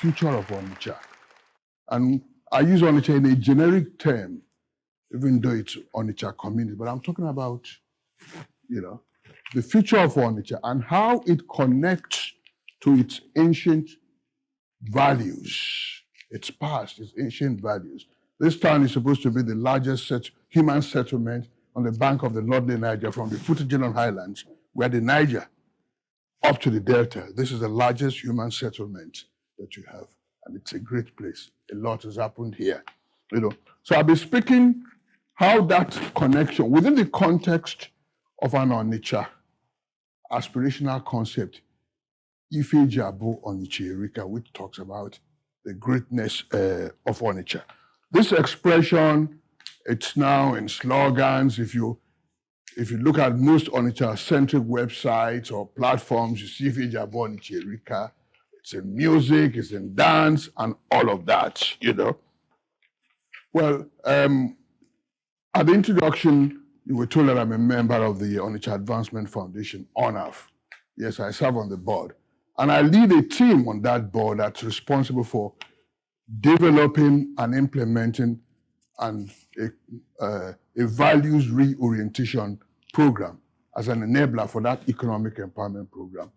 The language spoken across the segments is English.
future of Onitsha. And I use Onitsha in a generic term, even though it's Onitsha community, but I'm talking about, the future of Onitsha and how it connects to its ancient values, its past, its ancient values. This town is supposed to be the largest human settlement on the bank of the Northern Niger from the Footajinon Highlands, where the Niger, up to the Delta. This is the largest human settlement that you have, and it's a great place. A lot has happened here, So I'll be speaking how that connection, within the context of an Onitsha aspirational concept, Ife Jabo Onitsha, which talks about the greatness of Onitsha. This expression, it's now in slogans. If you look at most Onitsha-centric websites or platforms, you see Ife Jabo Onitsha. It's in music, it's in dance, and all of that, Well, at the introduction, you were told that I'm a member of the Onitsha Advancement Foundation, ONAF. Yes, I serve on the board. And I lead a team on that board that's responsible for developing and implementing a values reorientation program as an enabler for that economic empowerment program.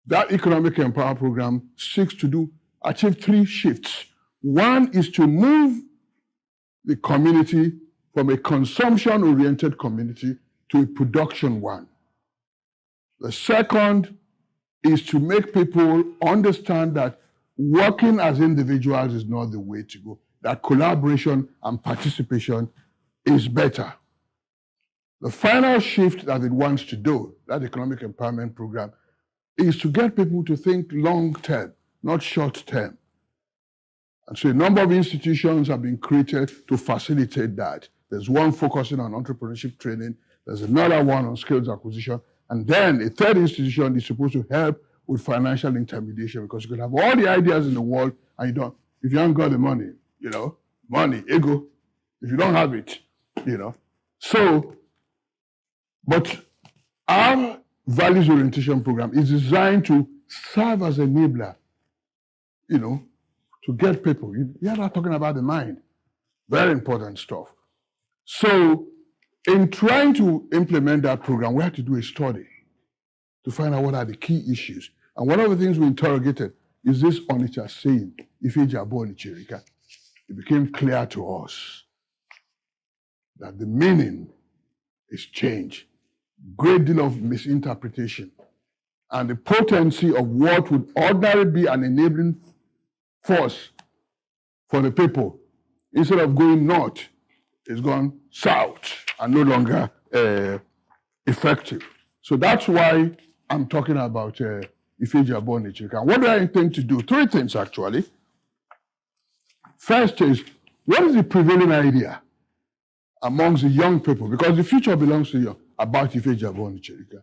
That economic empowerment program seeks to achieve 3 shifts. One is to move the community from a consumption-oriented community to a production one. The second is to make people understand that working as individuals is not the way to go, that collaboration and participation is better. The final shift that it wants to do, that economic empowerment program, is to get people to think long-term, not short-term. And so a number of institutions have been created to facilitate that. There's one focusing on entrepreneurship training, there's another one on skills acquisition, and then a third institution is supposed to help with financial intermediation, because you can have all the ideas in the world and if you haven't got the money, money, ego, if you don't have it, So, but our values orientation program is designed to serve as an enabler, to get people. You're not talking about the mind. Very important stuff. So, in trying to implement that program, we had to do a study to find out what are the key issues. And one of the things we interrogated is this Onitsha saying, Ife Jabo Onitsha. It became clear to us that the meaning is changed. Great deal of misinterpretation. And the potency of what would ordinarily be an enabling force for the people, instead of going north, is gone south and no longer effective. So that's why I'm talking about Ife Jabo Onitsha. And what do I intend to do? 3 things, actually. First is, what is the prevailing idea amongst the young people? Because the future belongs to you, about Ife Jabo Onitsha.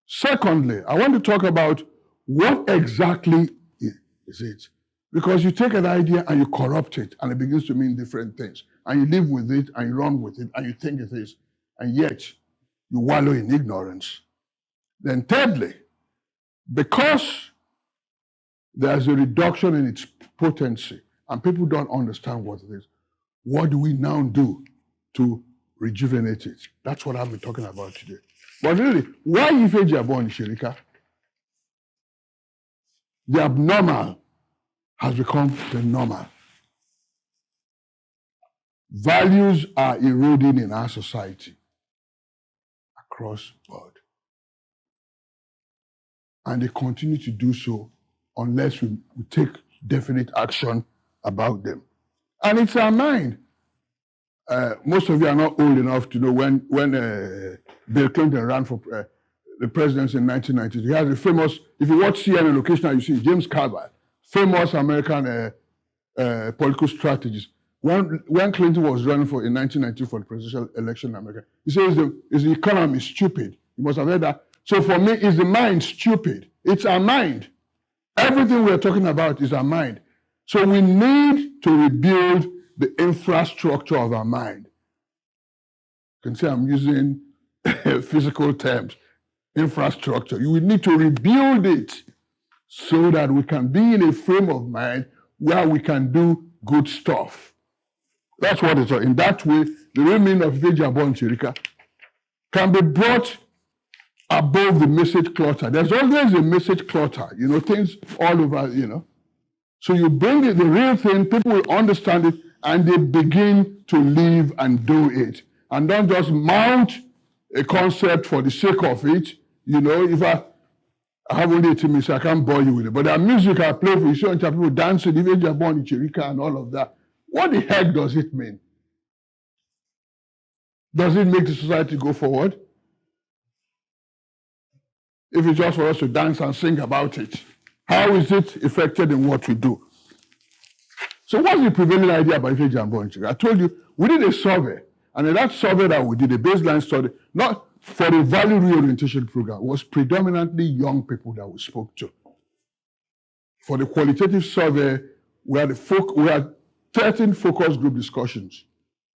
Secondly, I want to talk about what exactly is it. Because you take an idea and you corrupt it, and it begins to mean different things. And you live with it, and you run with it, and you think it is. And yet, you wallow in ignorance. Then thirdly, because there's a reduction in its potency, and people don't understand what it is, what do we now do to rejuvenate it? That's what I've been talking about today. But really, why Ife Jabo Onitsha? The abnormal has become the normal. Values are eroding in our society across the board. And they continue to do so unless we take definite action about them. And it's our mind. Most of you are not old enough to know when Bill Clinton ran for the presidency in 1992. He has a famous, if you watch CNN Location, you see James Carville, famous American political strategist. When Clinton was running in 1992 for the presidential election in America, he says the economy is stupid. You must have heard that. So for me, is the mind stupid? It's our mind. Everything we're talking about is our mind. So we need to rebuild the infrastructure of our mind. You can see I'm using physical terms. Infrastructure. You will need to rebuild it. so that we can be in a frame of mind where we can do good stuff. That's what it's all. In that way, the real meaning of Ifejabon Chirika can be brought above the message clutter. There's always a message clutter, things all over, So you bring it, the real thing, people will understand it, and they begin to live and do it. And don't just mount a concept for the sake of it. If I have only 18 minutes, I can't bore you with it. But the music I play for you, showing people dancing, Ifejabon Chirika and all of that. What the heck does it mean? Does it make the society go forward? If it's just for us to dance and sing about it, how is it affected in what we do? So what's the prevailing idea about Ifejabon Chirika? I told you, we did a survey, and in that survey that we did, a baseline study, not for the value reorientation program, was predominantly young people that we spoke to. For the qualitative survey, we had 13 focus group discussions,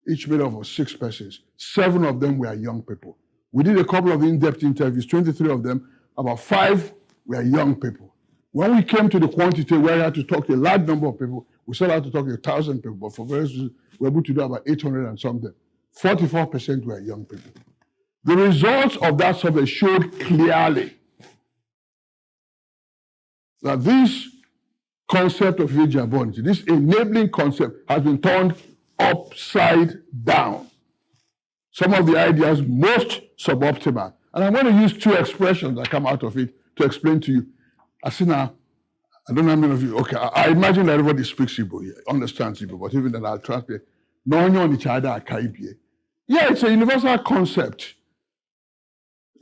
each made up of 6 persons. 7 of them were young people. We did a couple of in-depth interviews, 23 of them, about 5 were young people. When we came to the quantity where we had to talk to a large number of people, we still had to talk to 1,000 people, but for various reasons, we were able to do about 800 and something. 44% were young people. The results of that survey showed clearly that this concept of Ifejabon, this enabling concept, has been turned upside down. Some of the ideas most suboptimal. And I'm going to use 2 expressions that come out of it to explain to you. I see now, I don't know how many of you, okay, I imagine that everybody speaks Igbo here, understands Igbo, but even then I'll translate. Yeah, it's a universal concept.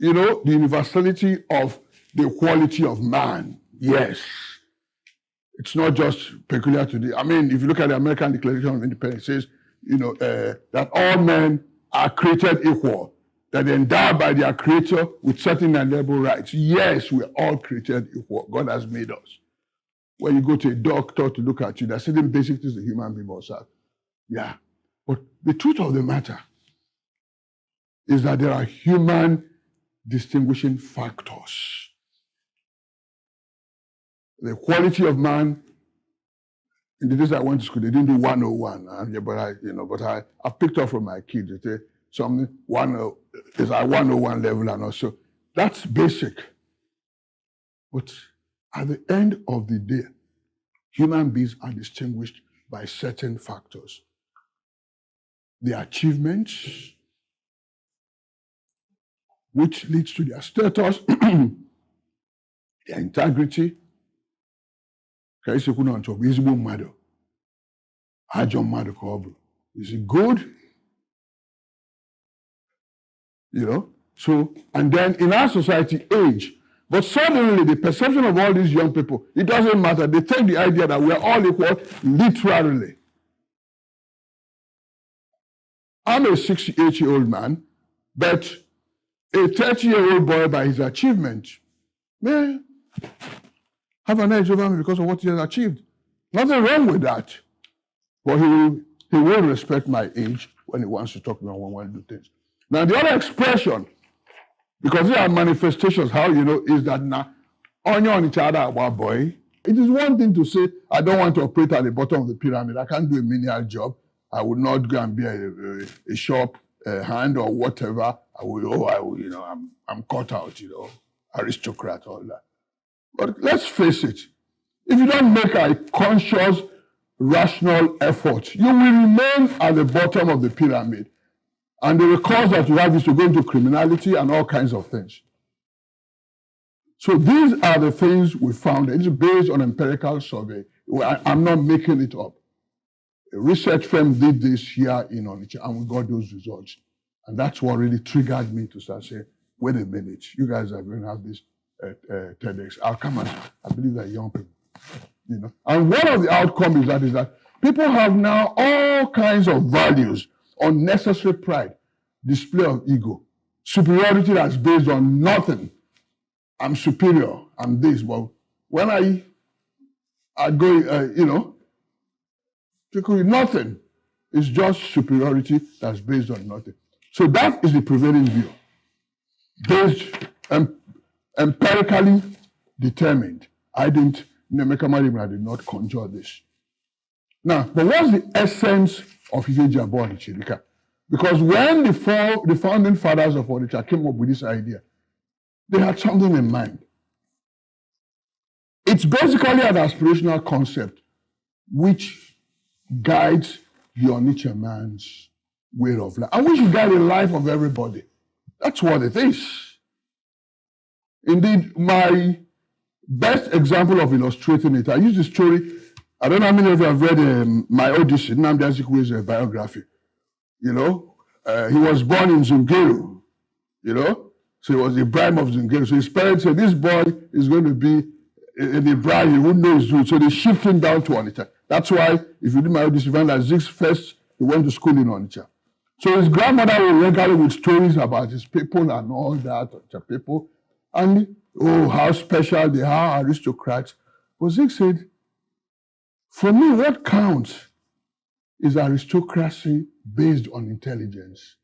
The universality of the equality of man. Yes. It's not just peculiar to the, if you look at the American Declaration of Independence, it says, that all men are created equal, that they're endowed by their creator with certain inalienable rights. Yes, we're all created equal. God has made us. When you go to a doctor to look at you, there's certain basic things the human being must have. Yeah. But the truth of the matter is that there are human distinguishing factors. The quality of man, in the days I went to school, they didn't do 101, but I picked up from my kids. They say something, is at 101 level and also. That's basic. But at the end of the day, human beings are distinguished by certain factors. Their achievements, which leads to their status, their integrity. Is it good? So, and then in our society, age. But suddenly, the perception of all these young people, it doesn't matter. They take the idea that we're all equal, literally. I'm a 68-year-old man, but a 30-year-old boy, by his achievement, may have an edge over me because of what he has achieved. Nothing wrong with that. But he will respect my age when he wants to talk to me and when he wants to do things. Now, the other expression, because there are manifestations, how is that now, on each other about boy. It is one thing to say, I don't want to operate at the bottom of the pyramid. I can't do a menial job. I would not go and be a shop hand or whatever. I'm cut out, aristocrat, all that. But let's face it, if you don't make a conscious, rational effort, you will remain at the bottom of the pyramid. And the recourse that you have is to go into criminality and all kinds of things. So these are the things we found. It's based on empirical survey. I'm not making it up. A research firm did this here in Onitsha, and we got those results. And that's what really triggered me to start saying, wait a minute, you guys are going to have this TEDx. I'll come and I believe that young people, And one of the outcomes is that people have now all kinds of values, unnecessary pride, display of ego, superiority that's based on nothing. I'm superior, I'm this. But when I go, nothing. It's just superiority that's based on nothing. So that is the prevailing view. Based empirically determined Nn'emeka Maduegbuna did not conjure this. Now, but what's the essence of Ifeji Onitsha? Because when the founding fathers of Onitsha came up with this idea, they had something in mind. It's basically an aspirational concept which guides the Onitsha man's way of life, and which guide the life of everybody. That's what it is. Indeed, my best example of illustrating it, I use the story. I don't know how many of you have read my Odyssey, Nnamdi Azikwe's biography. You know, he was born in Zungeru, you know, so he was the Ibrahim of Zungeru. So his parents said, this boy is going to be in Ibrahim, he wouldn't know his roots. So they shipped him down to Onitsha. That's why, if you do my Odyssey, you find that Zig's first, he went to school in Onitsha. So his grandmother would regale with stories about his people and all that, Onitsha people. And, oh, how special they are, how aristocrats. But Zig said, for me, what counts is aristocracy based on intelligence.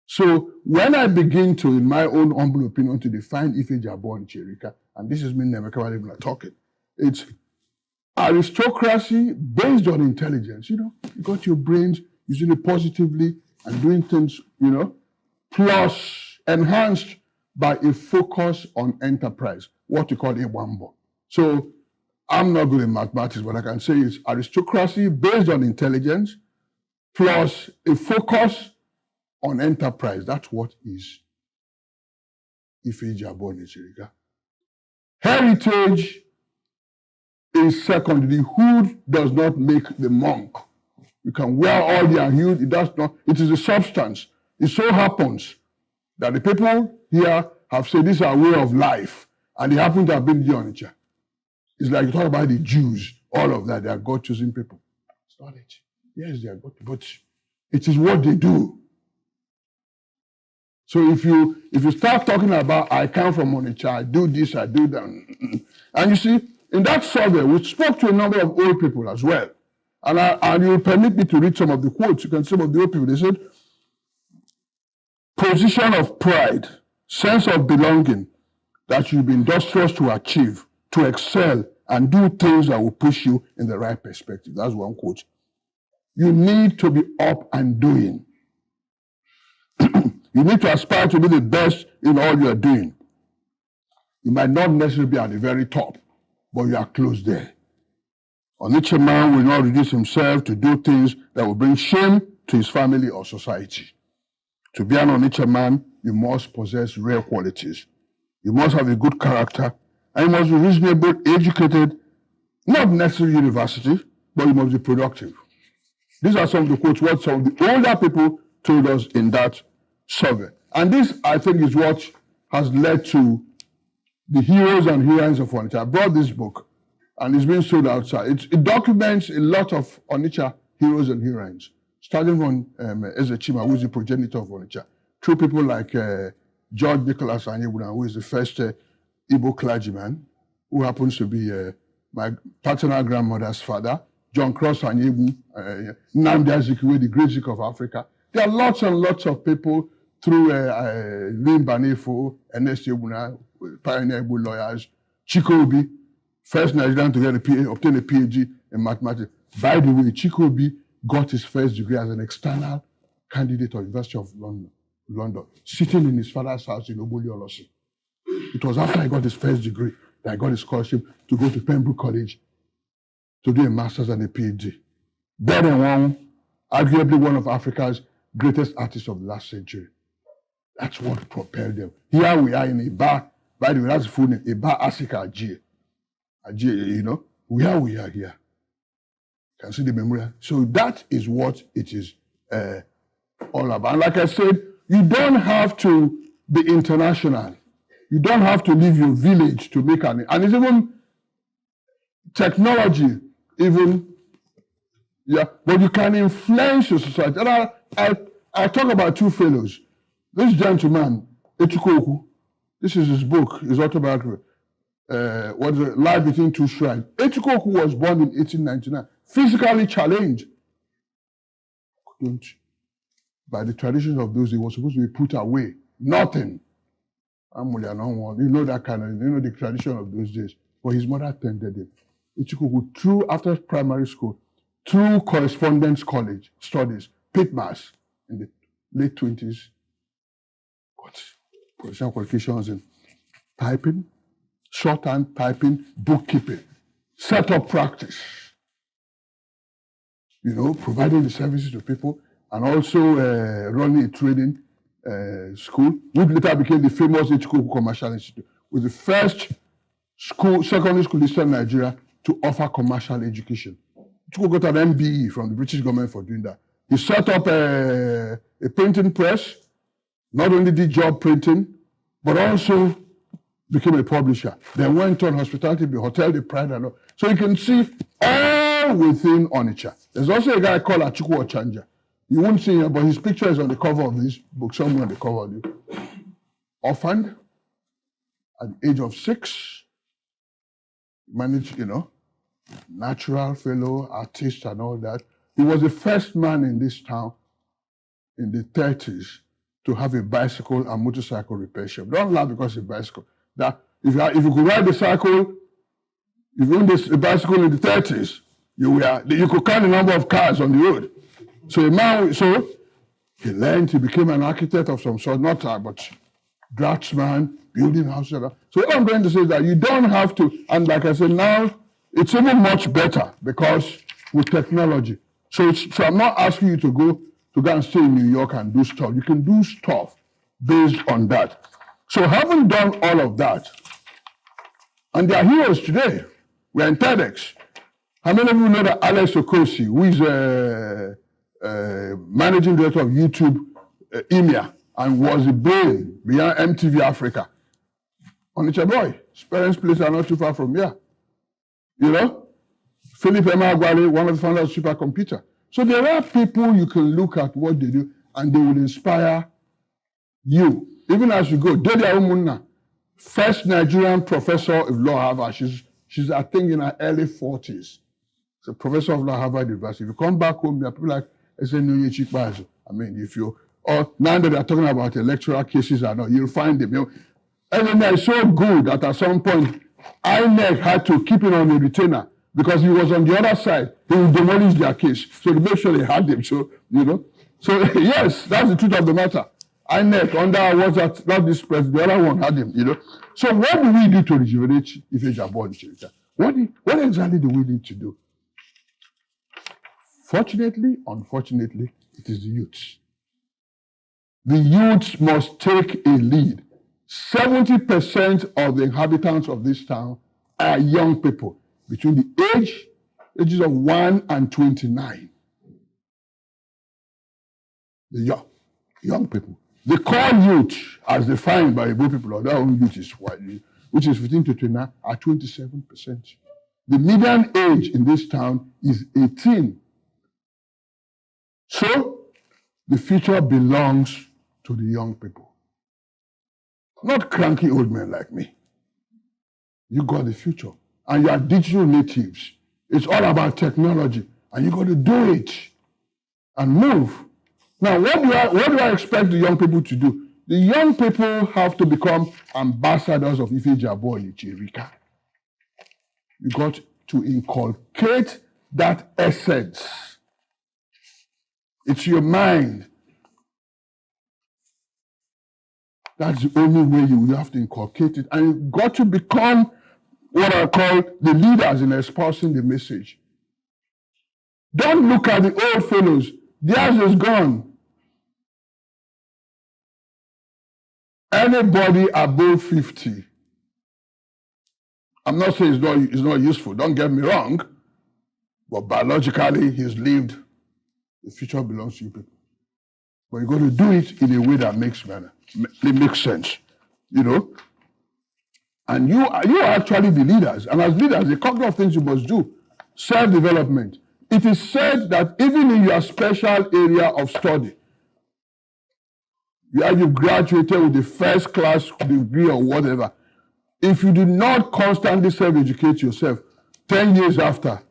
So when I begin to, in my own humble opinion, to define Ifeji Onitsha, and this is me, Nn'emeka Maduegbuna, talking, it's aristocracy based on intelligence. You know, you got your brains using it positively and doing things, you know, plus enhanced by a focus on enterprise, what you call a wambo. So I'm not good in mathematics, but I can say it's aristocracy based on intelligence plus a focus on enterprise. That's what is Ifeji Onitsha. Heritage is secondary. The hood does not make the monk. You can wear all the hood, it does not. It is a substance. It so happens that the people here have said this is our way of life, and they happen to have been the Onitsha. It's like you talk about the Jews, all of that. They are God-chosen people. It's not it. Yes, they are God, but it is what they do. So if you start talking about I come from Onitsha, I do this, I do that, and you see, in that survey, we spoke to a number of old people as well. And you will permit me to read some of the quotes. You can see some of the old people. They said, position of pride, sense of belonging that you'll be industrious to achieve, to excel, and do things that will push you in the right perspective. That's one quote. You need to be up and doing. You need to aspire to be the best in all you are doing. You might not necessarily be at the very top, but you are close there. Onitsha man will not reduce himself to do things that will bring shame to his family or society. To be an Onitsha man, you must possess rare qualities. You must have a good character, and you must be reasonably educated, not necessarily university, but you must be productive. These are some of the quotes what some of the older people told us in that survey. And this, I think, is what has led to the heroes and heroines of Onitsha. I brought this book, and it's been sold outside. It documents a lot of Onitsha heroes and heroines, starting from Ezechima, who is the progenitor of Onitsha, through people like George Nicholas Nn'emeka, who is the first Igbo clergyman, who happens to be my paternal grandmother's father, John Cross Nn'emeka, Nnamdi Azikwe, the great Zik of Africa. There are lots and lots of people through Lim Banefo, Ernest Ebuna, pioneer Igbo lawyers, Chikobi, first Nigerian to obtain a PhD in mathematics. By the way, Chikobi got his first degree as an external candidate of University of London, sitting in his father's house in Ogboli-Olosi. It was after he got his first degree that I got a scholarship to go to Pembroke College to do a master's and a PhD. Ben Wong, arguably one of Africa's greatest artists of the last century. That's what propelled them. Here we are in a bar. By the way, that's the full name, a bar Asika Ajie. Ajie, you know, where we are here. You can see the memorial. So that is what it is all about. And like I said, you don't have to be international. You don't have to leave your village to make an... And it's even technology, even... Yeah, but you can influence your society. And I talk about two fellows. This gentleman, Etukoku, this is his book, his autobiography, what is it? Life Between Two Shrines. Etukoku was born in 1899, physically challenged. By the traditions of those days, he was supposed to be put away. Nothing. You know that kind of, you know the tradition of those days. But his mother tended him. Ichikuku, through, after primary school, through correspondence college studies, Pitmas in the late 20s, got professional qualifications in typing, shorthand typing, bookkeeping, set up practice, providing the services to people, and also running a trading school, which later became the famous Ichikuku Commercial Institute, was the first secondary school in Eastern Nigeria to offer commercial education. Ichikuku got an MBE from the British government for doing that. He set up a printing press, not only did job printing, but also became a publisher. Then went on hospitality, the Hotel de Pride and all. So you can see all within Onitsha. There's also a guy called Achukwu Ochanja. You won't see him, but his picture is on the cover of this book, somewhere on the cover of it. Orphaned at the age of 6, managed, natural fellow, artist and all that. He was the first man in this town in the 30s to have a bicycle and motorcycle repair shop. Don't laugh because it's a bicycle. That if you could ride the cycle, if you owned a bicycle in the 30s, you could count the number of cars on the road. So he learned, he became an architect of some sort, but draftsman, building houses. So what I'm going to say is that you don't have to, and like I said, now it's even much better because with technology. So I'm not asking you to go and stay in New York and do stuff. You can do stuff based on that. So having done all of that, and they are heroes today. We're in TEDx. How many of you know that Alex Okosi, who is managing director of YouTube, EMEA, and was the brain behind MTV Africa? Onitsha boy, his parents' place are not too far from here. Philip Emeagwali, one of the founders of Supercomputer. So there are people you can look at what they do, and they will inspire you. Even as you go, Delia Umunna, first Nigerian professor of law at Harvard. She's I think in her early 40s. She's a professor of law at Harvard University. If you come back home, there are people like Ezenyoye Chikbazo. I mean, or now that they're talking about electoral cases and all, you'll find them. And then it's so good that at some point, INEC had to keep him on a retainer because he was on the other side. He would demolish their case. So to make sure they had him. So, So, yes, that's the truth of the matter. INEC, under what's that, not this president, the other one had him, So what do we do to rejuvenate Ife-Ijabor? What exactly do we need to do? Fortunately, unfortunately, it is the youths. The youths must take a lead. 70% of the inhabitants of this town are young people between the ages of 1 and 29. The young people. The core youth, as defined by Igbo people, or their own youth is which is 15 to 29, are 27%. The median age in this town is 18. So, the future belongs to the young people. Not cranky old men like me. You got the future. And you are digital natives. It's all about technology. And you got to do it and move. Now, what do I expect the young people to do? The young people have to become ambassadors of Ife-Ijabor in Icherika. You got to inculcate that essence. It's your mind. That's the only way you have to inculcate it. And you've got to become what I call the leaders in espousing the message. Don't look at the old fellows. Theirs is gone. Anybody above 50, I'm not saying it's not useful, don't get me wrong, but biologically he's lived. The future belongs to you people. But you got to do it in a way that makes sense, And you are actually the leaders. And as leaders, a couple of things you must do. Self-development. It is said that even in your special area of study, you've graduated with a first class degree or whatever, if you do not constantly self-educate yourself, 10 years after,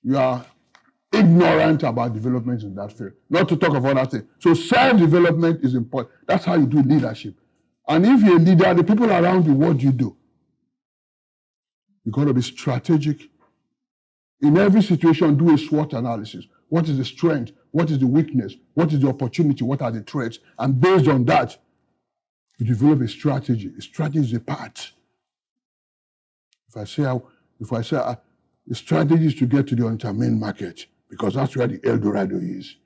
you are ignorant about development in that field. Not to talk of other things. So self-development is important. That's how you do leadership. And if you're a leader, the people around you, what do you do? You've got to be strategic. In every situation, do a SWOT analysis. What is the strength? What is the weakness? What is the opportunity? What are the threats? And based on that, you develop a strategy. A strategy is a path. If I say the strategy is to get to the Onitsha main market, because that's where the El Dorado is.